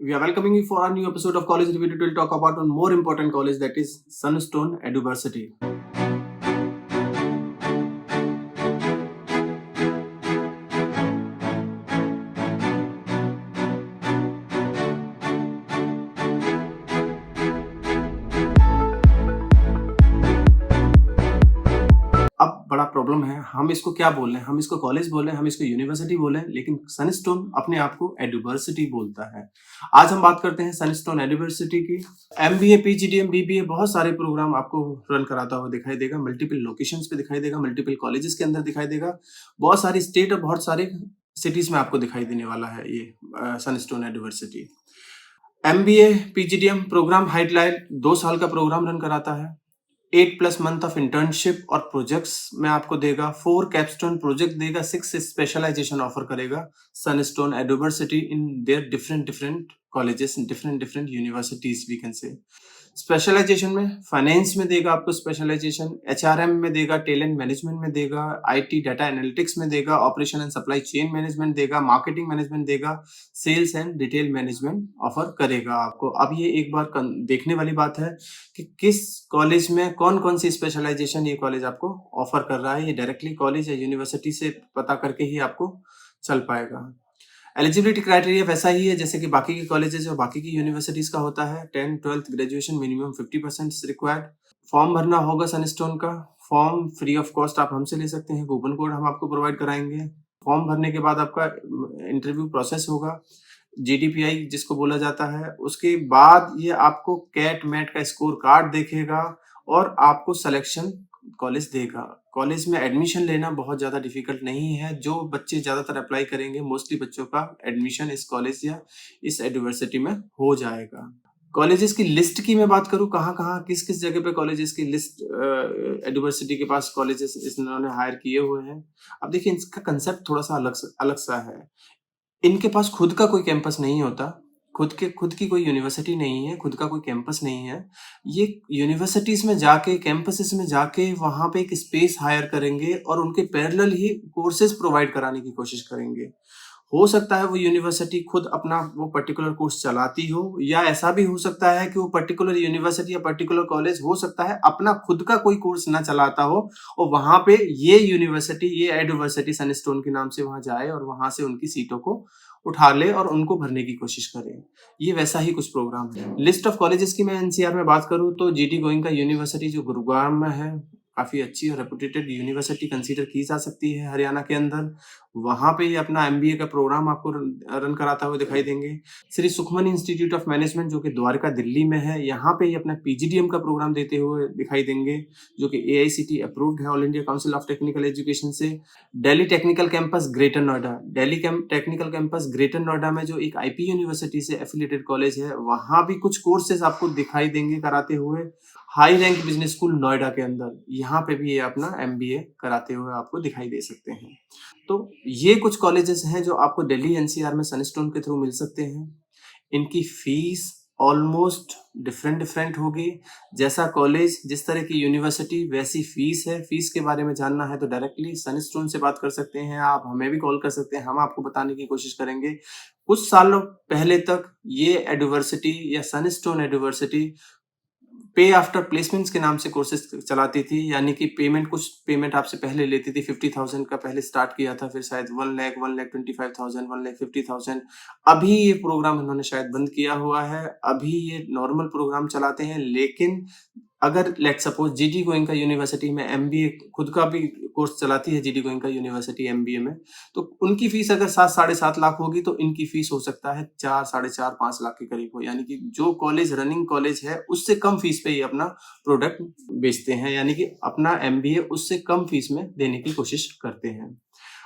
We are welcoming you for our new episode of College Review. We'll talk about one more important college, that is Sunstone Eduversity. अब बड़ा problem है, हम इसको क्या बोल रहे हैं? हम इसको कॉलेज बोल रहे हैं, हम इसको यूनिवर्सिटी बोल रहे हैं, लेकिन सनस्टोन अपने आप को एडुवर्सिटी बोलता है। आज हम बात करते हैं सनस्टोन एडुवर्सिटी की। एमबीए, पीजीडीएम, बीबीए बहुत सारे प्रोग्राम आपको रन कराता हुआ दिखाई देगा। मल्टीपल लोकेशंस पे दिखाई देगा, मल्टीपल कॉलेजेस के अंदर दिखाई देगा। बहुत सारी स्टेट और बहुत सारे सिटीज में आपको दिखाई देने वाला है ये Sunstone Eduversity. MBA, PGDM program highlight 2 साल का प्रोग्राम रन कराता है। 8+ मंथ ऑफ इंटर्नशिप और प्रोजेक्ट्स में आपको देगा। 4 कैपस्टोन प्रोजेक्ट देगा। 6 स्पेशलाइजेशन ऑफर करेगा Sunstone Eduversity in their different colleges, different universities we can say. Specialisation में फाइनेंस में देगा आपको स्पेशलाइजेशन, एचआरएम में देगा, टैलेंट मैनेजमेंट में देगा, आईटी डाटा एनालिटिक्स में देगा, operation and supply chain management देगा, मार्केटिंग मैनेजमेंट देगा, sales and detail management offer करेगा आपको। अब ये एक बार देखने वाली बात है कि किस कॉलेज में कौन कौन सी स्पेशलाइजेशन ये कॉलेज आपको ऑफर कर रहा है। ये डायरेक्टली कॉलेज या यूनिवर्सिटी से पता करके ही आपको चल पाएगा। एलिजिबिलिटी क्राइटेरिया वैसा ही है जैसे कि बाकी के कॉलेजेस और बाकी की यूनिवर्सिटीज का होता है। 10th 12th graduation minimum 50% required. Form भरना होगा सनस्टोन का। फॉर्म फ्री ऑफ कॉस्ट आप हमसे ले सकते हैं। कूपन कोड हम आपको प्रोवाइड कराएंगे। फॉर्म भरने के बाद आपका इंटरव्यू प्रोसेस होगा, जीडीपीआई जिसको बोला जाता है। उसके बाद ये आपको कैट मैट का स्कोर कार्ड देखेगा और आपको सिलेक्शन कॉलेज देगा। कॉलेज में एडमिशन लेना बहुत ज़्यादा डिफिकल्ट नहीं है। जो बच्चे ज़्यादातर अप्लाई करेंगे, मोस्टली बच्चों का एडमिशन इस कॉलेज या इस यूनिवर्सिटी में हो जाएगा। कॉलेजेस की लिस्ट की मैं बात करूं, कहाँ किस किस जगह पे कॉलेजेस की लिस्ट यूनिवर्सिटी के पास कॉलेजेस इन्होंने हायर किए हुए हैं। अब देखिए, इसका कंसेप्ट थोड़ा सा अलग सा है। इनके पास खुद का कोई कैंपस नहीं होता, खुद की कोई यूनिवर्सिटी नहीं है, खुद का कोई कैंपस नहीं है। ये यूनिवर्सिटीज में जाके, कैंपसेस में जाके वहां पे एक स्पेस हायर करेंगे और उनके पैरेलल ही कोर्सेज प्रोवाइड कराने की कोशिश करेंगे। हो सकता है वो यूनिवर्सिटी खुद अपना वो पर्टिकुलर कोर्स चलाती हो, या ऐसा भी हो सकता है कि वो पर्टिकुलर यूनिवर्सिटी या पर्टिकुलर कॉलेज हो सकता है अपना खुद का कोई कोर्स ना चलाता हो और वहां पे ये यूनिवर्सिटी, ये एडवर्सिटी सनस्टोन के नाम से वहां जाए और वहां से उनकी सीटों को उठा ले और उनको भरने की कोशिश करे। ये वैसा ही कुछ प्रोग्राम है। लिस्ट ऑफ कॉलेजेस की मैं एनसीआर में बात करूं तो जीडी गोइंका यूनिवर्सिटी जो गुरुग्राम में है, काफी अच्छी और रेपुटेटेड यूनिवर्सिटी कंसीडर की जा सकती है हरियाणा के अंदर। वहां पे ये अपना एमबीए का प्रोग्राम आपको रन कराता हुआ दिखाई देंगे। Shri Sukhman institute of management जो कि द्वारका दिल्ली में है, यहाँ पे ये अपना पीजीडीएम का प्रोग्राम देते हुए दिखाई देंगे, जो कि एआईसीटी अप्रूव्ड है, all India council of technical education से। Delhi technical campus greater Noida, Delhi technical campus greater Noida में जो एक आईपी यूनिवर्सिटी से एफिलिएटेड कॉलेज है, वहां भी कुछ कोर्सेज आपको दिखाई देंगे कराते हुए। High rank business school Noida के अंदर, यहाँ पे भी ये अपना एमबीए कराते हुए आपको दिखाई दे सकते हैं। तो ये कुछ कॉलेजेस हैं जो आपको दिल्ली एनसीआर में सनस्टोन के थ्रू मिल सकते हैं। इनकी फीस ऑलमोस्ट डिफरेंट होगी। जैसा कॉलेज, जिस तरह की यूनिवर्सिटी, वैसी फीस है। फीस के बारे में जानना है तो डायरेक्टली सनस्टोन से बात कर सकते हैं आप, हमें भी कॉल कर सकते हैं, हम आपको बताने की कोशिश करेंगे। कुछ सालों पहले तक ये एडुवर्सिटी या सनस्टोन एडुवर्सिटी पे आफ्टर प्लेसमेंट्स के नाम से कोर्सेज चलाती थी, यानी कि कुछ पेमेंट आपसे पहले लेती थी। 50,000 का पहले स्टार्ट किया था, फिर शायद 1 लाख, 1,25,000, 1,50,000। अभी ये प्रोग्राम इन्होंने शायद बंद किया हुआ है। अभी ये नॉर्मल प्रोग्राम चलाते हैं। लेकिन अगर let suppose GD Goenka university में एमबीए खुद का भी कोर्स चलाती है, जीडी गोइंका यूनिवर्सिटी एमबीए में, तो उनकी फीस अगर 7 साढ़े 7 लाख होगी तो इनकी फीस हो सकता है 4 साढ़े 4 5 लाख के करीब हो। यानी कि जो कॉलेज रनिंग कॉलेज है उससे कम फीस पे ये अपना प्रोडक्ट बेचते हैं, यानी कि अपना एमबीए उससे कम फीस में देने की कोशिश करते हैं।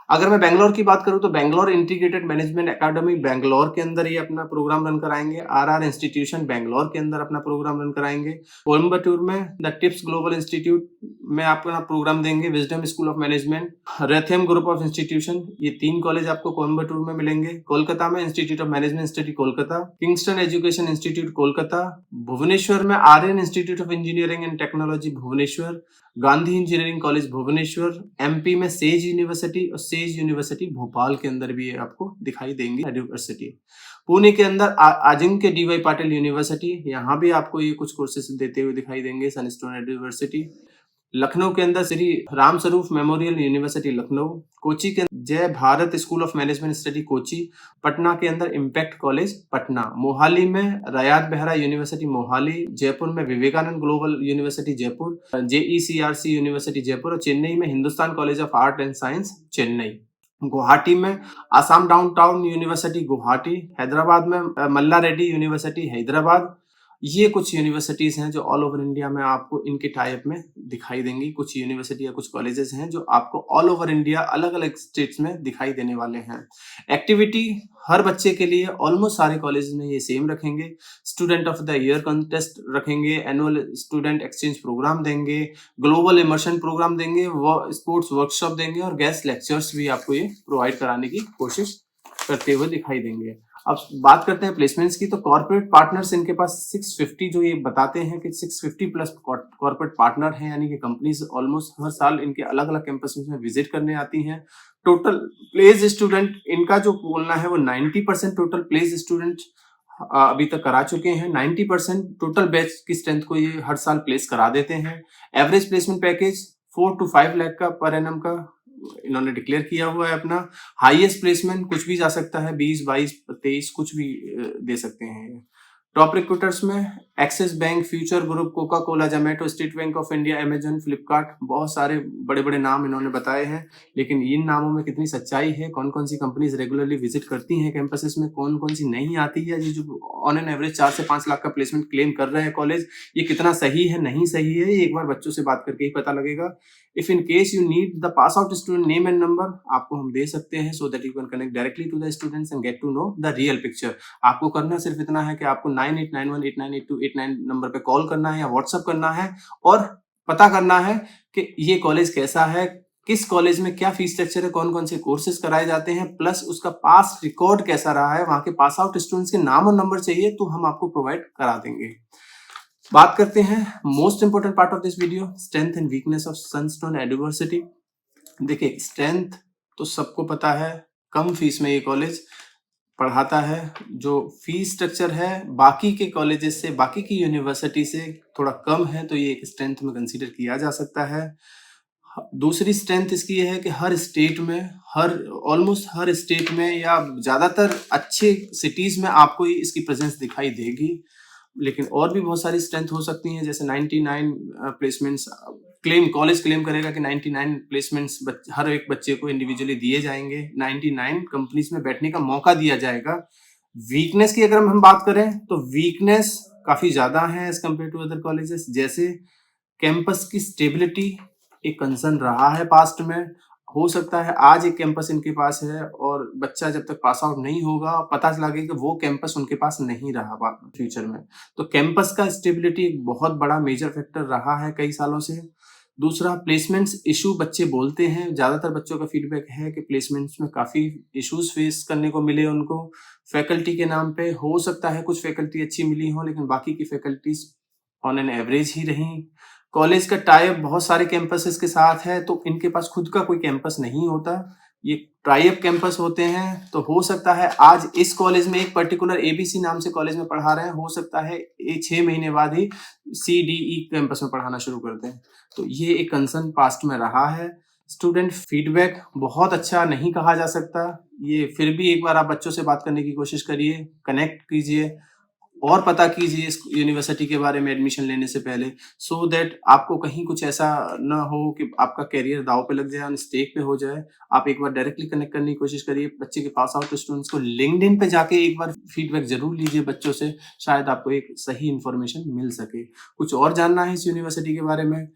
अगर मैं बैंगलोर की बात करूं तो Bangalore integrated management academy Bangalore के अंदर ये अपना प्रोग्राम रन कराएंगे। आरआर इंस्टीट्यूशन बैंगलोर के अंदर अपना प्रोग्राम रन कराएंगे। कोयम्बटूर में द टिप्स ग्लोबल इंस्टीट्यूट में अपना प्रोग्राम देंगे। विजडम स्कूल ऑफ मैनेजमेंट, रेथेम ग्रुप ऑफ इंस्टीट्यूशन, ये 3 कॉलेज आपको कोयम्बटूर में मिलेंगे। कोलकाता में institute of management study Kolkata, Kingston education institute Kolkata, Bhubaneswar में Aryan institute of engineering and technology Bhubaneswar, Gandhi engineering college Bhubaneswar, MP में सेज यूनिवर्सिटी और सेज यूनिवर्सिटी भोपाल के अंदर भी आपको दिखाई देंगी यूनिवर्सिटी। पुणे के अंदर अजिंक्य डीवाई पाटिल यूनिवर्सिटी, यहाँ भी आपको ये कुछ कोर्सेज देते हुए दिखाई देंगे सनस्टोन यूनिवर्सिटी। लखनऊ के अंदर श्री राम स्वरूप मेमोरियल यूनिवर्सिटी लखनऊ, कोची के अंदर Jai Bharat school of management study Kochi, Patna के अंदर इम्पैक्ट कॉलेज पटना, मोहाली में रयात बेहरा यूनिवर्सिटी मोहाली, जयपुर में Vivekananda global university Jaipur, JECRC university Jaipur और चेन्नई में Hindustan college of art and science Chennai, Guwahati में आसाम डाउनटाउन यूनिवर्सिटी गुवाहाटी, हैदराबाद में मल्ला रेड्डी यूनिवर्सिटी हैदराबाद। ये कुछ यूनिवर्सिटीज हैं जो ऑल ओवर इंडिया में आपको इनके टाइप में दिखाई देंगी। कुछ यूनिवर्सिटी या कुछ कॉलेजेस हैं जो आपको ऑल ओवर इंडिया अलग अलग स्टेट्स में दिखाई देने वाले हैं। एक्टिविटी हर बच्चे के लिए ऑलमोस्ट सारे कॉलेज में ये सेम रखेंगे। Student of the year contest रखेंगे, एनुअल स्टूडेंट एक्सचेंज प्रोग्राम देंगे, ग्लोबल इमर्शन प्रोग्राम देंगे, स्पोर्ट्स वर्कशॉप देंगे और गेस्ट लेक्चर्स भी आपको ये प्रोवाइड कराने की कोशिश करते हुए दिखाई देंगे। अब बात करते हैं प्लेसमेंट्स की, तो कॉर्पोरेट पार्टनर्स इनके पास 650 जो ये बताते हैं कि 650 प्लस कॉर्पोरेट पार्टनर हैं, यानी कि कंपनीज ऑलमोस्ट हर साल इनके अलग अलग कैंपस में विजिट करने आती हैं। टोटल प्लेस स्टूडेंट इनका जो बोलना है वो 90% टोटल प्लेस स्टूडेंट अभी तक करा चुके हैं। 90% टोटल बैच की स्ट्रेंथ को ये हर साल प्लेस करा देते हैं। Average placement package 4 to 5 lakh का पर एनम का इन्होंने डिक्लेयर किया हुआ है अपना। हाईएस्ट प्लेसमेंट कुछ भी जा सकता है, 20, 22, 23 कुछ भी दे सकते हैं। टॉप रिक्रूटर्स में axis bank, future group, Coca Cola, Zomato, state bank of India, Amazon, Flipkart, बहुत सारे बड़े बड़े नाम इन्होंने बताए हैं। लेकिन इन नामों में कितनी सच्चाई है, कौन कौन सी कंपनीज रेगुलरली विजिट करती हैं कैंपसेस में, कौन कौन सी नहीं आती है, ये जो ऑन एन एवरेज 4 से 5 लाख का प्लेसमेंट क्लेम कर रहे हैं कॉलेज, ये कितना सही है नहीं सही है, ये एक बार बच्चों से बात करके ही पता लगेगा। If in case you need the pass out student name and number, आपको हम दे सकते हैं so that you can connect directly to the students and get to know the real picture. आपको करना सिर्फ इतना है कि आपको 9891898289 नंबर पे कॉल करना है या व्हाट्सएप करना है और पता करना है कि ये कॉलेज कैसा है, किस कॉलेज में क्या फीस स्ट्रक्चर है, कौन कौन से कोर्सेज कराए जाते हैं, प्लस उसका पास रिकॉर्ड कैसा रहा है, वहां के पास आउट स्टूडेंट्स के नाम और नंबर चाहिए तो हम आपको प्रोवाइड करा देंगे। बात करते हैं most important part of this video, strength and weakness of Sunstone university. देखिए स्ट्रेंथ तो सबको पता है, कम फीस में ये कॉलेज पढ़ाता है। जो फीस स्ट्रक्चर है बाकी के कॉलेजेस से, बाकी की यूनिवर्सिटी से थोड़ा कम है, तो ये एक स्ट्रेंथ में कंसीडर किया जा सकता है। दूसरी स्ट्रेंथ इसकी ये है कि हर स्टेट में, ऑलमोस्ट हर स्टेट में या ज्यादातर अच्छे सिटीज में आपको इसकी प्रेजेंस दिखाई देगी। लेकिन और भी बहुत सारी स्ट्रेंथ हो सकती हैं, जैसे 99 प्लेसमेंट्स कॉलेज क्लेम करेगा कि 99 प्लेसमेंट्स हर एक बच्चे को इंडिविजुअली दिए जाएंगे, 99 कंपनीज में बैठने का मौका दिया जाएगा। वीकनेस की अगर हम बात करें तो वीकनेस काफी ज्यादा है as compare to other colleges. जैसे कैंपस की स्टेबिलिटी एक कंसर्न रहा है पास्ट में, हो सकता है आज एक कैंपस इनके पास है और बच्चा जब तक पास आउट नहीं होगा पता लगे कि वो कैंपस उनके पास नहीं रहा फ्यूचर में। तो कैंपस का स्टेबिलिटी एक बहुत बड़ा मेजर फैक्टर रहा है कई सालों से। दूसरा, प्लेसमेंट्स इशू बच्चे बोलते हैं, ज्यादातर बच्चों का फीडबैक है कि प्लेसमेंट्स में काफी इश्यूज फेस करने को मिले उनको। फैकल्टी के नाम पे हो सकता है कुछ फैकल्टी अच्छी मिली हो, लेकिन बाकी की फैकल्टीज ऑन एन एवरेज ही रही। कॉलेज का टाइप बहुत सारे कैंपसेस के साथ है, तो इनके पास खुद का कोई कैंपस नहीं होता, ये ट्राई-अप कैंपस होते हैं। तो हो सकता है आज इस कॉलेज में एक पर्टिकुलर ABC नाम से कॉलेज में पढ़ा रहे हैं, हो सकता है 6 महीने बाद ही CDE कैंपस में पढ़ाना शुरू कर दें। तो ये एक कंसर्न पास्ट में रहा है। स्टूडेंट फीडबैक बहुत अच्छा नहीं कहा जा सकता, ये फिर भी एक बार आप बच्चों से बात करने की कोशिश करिए, कनेक्ट कीजिए और पता कीजिए इस यूनिवर्सिटी के बारे में एडमिशन लेने से पहले, सो दैट आपको कहीं कुछ ऐसा ना हो कि आपका करियर दाव पे लग जाए, स्टेक पे हो जाए। आप एक बार डायरेक्टली कनेक्ट करने की कोशिश करिए बच्चे के पास आउट स्टूडेंट्स को, लिंक्डइन पे जाके एक बार फीडबैक जरूर लीजिए बच्चों से, शायद आपको एक सही इन्फॉर्मेशन मिल सके। कुछ और जानना है इस यूनिवर्सिटी के बारे में,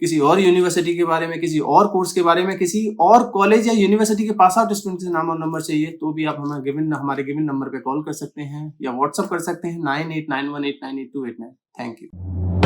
किसी और यूनिवर्सिटी के बारे में, किसी और कोर्स के बारे में, किसी और कॉलेज या यूनिवर्सिटी के पास आउट स्टूडेंट से नाम और नंबर चाहिए, तो भी आप हमारे गिवन नंबर पे कॉल कर सकते हैं या व्हाट्सएप कर सकते हैं 9891898289। Thank you.